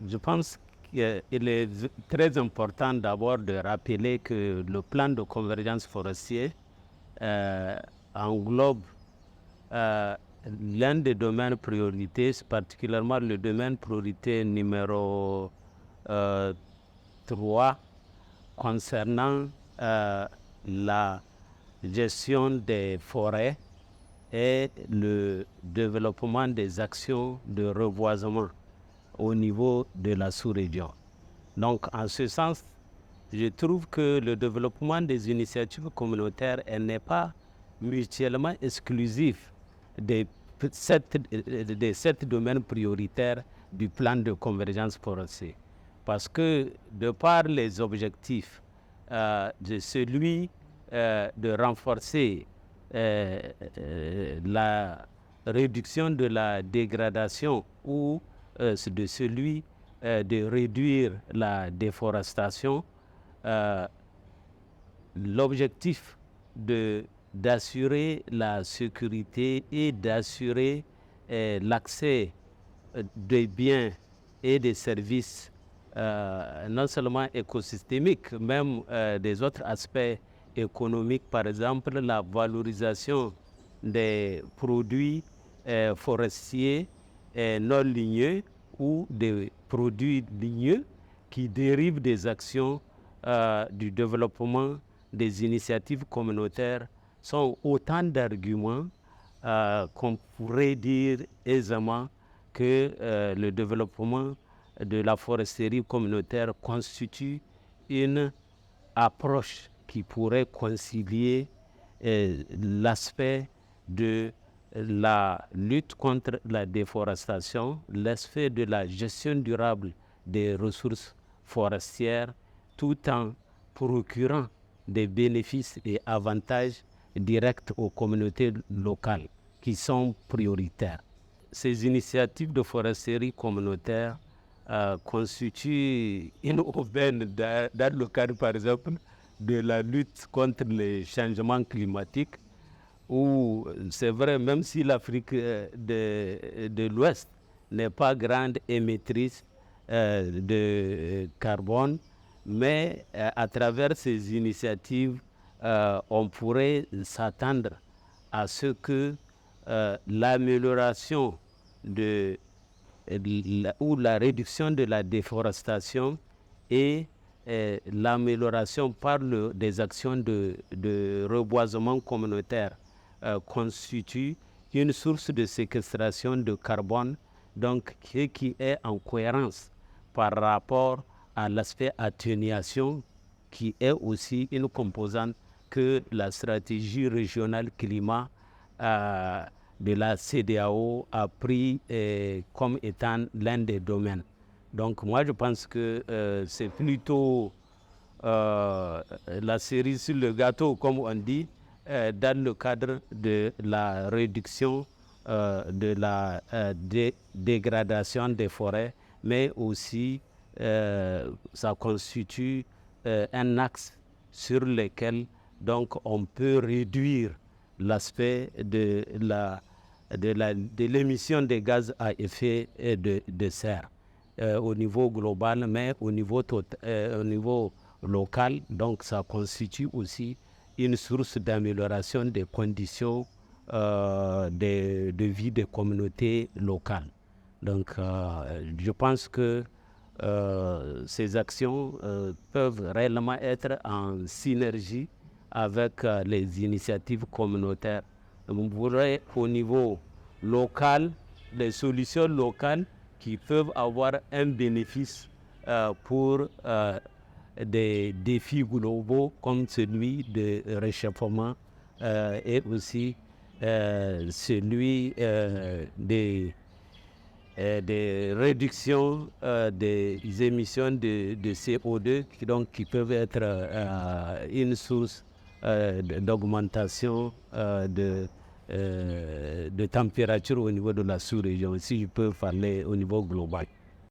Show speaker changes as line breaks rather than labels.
Je pense qu'il est très important d'abord de rappeler que le plan de convergence forestier englobe l'un des domaines priorités, particulièrement le domaine priorité numéro 3 concernant la gestion des forêts et le développement des actions de reboisement au niveau de la sous-région. Donc, en ce sens, je trouve que le développement des initiatives communautaires n'est pas mutuellement exclusif des 7 domaines prioritaires du plan de convergence forestier. Parce que de par les objectifs de celui de renforcer la réduction de la dégradation ou de celui de réduire la déforestation, l'objectif d'assurer la sécurité et d'assurer l'accès des biens et des services non seulement écosystémiques, même des autres aspects économiques, par exemple la valorisation des produits forestiers non ligneux ou des produits ligneux qui dérivent des actions du développement des initiatives communautaires sont autant d'arguments qu'on pourrait dire aisément que le développement de la foresterie communautaire constitue une approche qui pourrait concilier l'aspect de la lutte contre la déforestation, l'aspect de la gestion durable des ressources forestières, tout en procurant des bénéfices et avantages directs aux communautés locales qui sont prioritaires. Ces initiatives de foresterie communautaire constituent une aubaine dans le cadre, par exemple, de la lutte contre les changements climatiques, où c'est vrai, même si l'Afrique de l'Ouest n'est pas grande émettrice de carbone, mais à travers ces initiatives, on pourrait s'attendre à ce que l'amélioration ou la réduction de la déforestation et l'amélioration par des actions de reboisement communautaire constitue une source de séquestration de carbone, donc qui est en cohérence par rapport à l'aspect atténuation, qui est aussi une composante que la stratégie régionale climat de la CEDEAO a pris comme étant l'un des domaines. Donc moi je pense que c'est plutôt la cerise sur le gâteau, comme on dit, dans le cadre de la réduction de la dégradation des forêts, mais aussi ça constitue un axe sur lequel donc on peut réduire l'aspect de l'émission des gaz à effet de serre au niveau global, mais au niveau local. Donc ça constitue aussi une source d'amélioration des conditions de vie des communautés locales. Donc je pense que ces actions peuvent réellement être en synergie avec les initiatives communautaires. Vous voudrez au niveau local, les solutions locales qui peuvent avoir un bénéfice pour des défis globaux comme celui de réchauffement et aussi celui des réductions des émissions de CO2 qui peuvent être une source d'augmentation de température au niveau de la sous-région, si je peux parler au niveau global.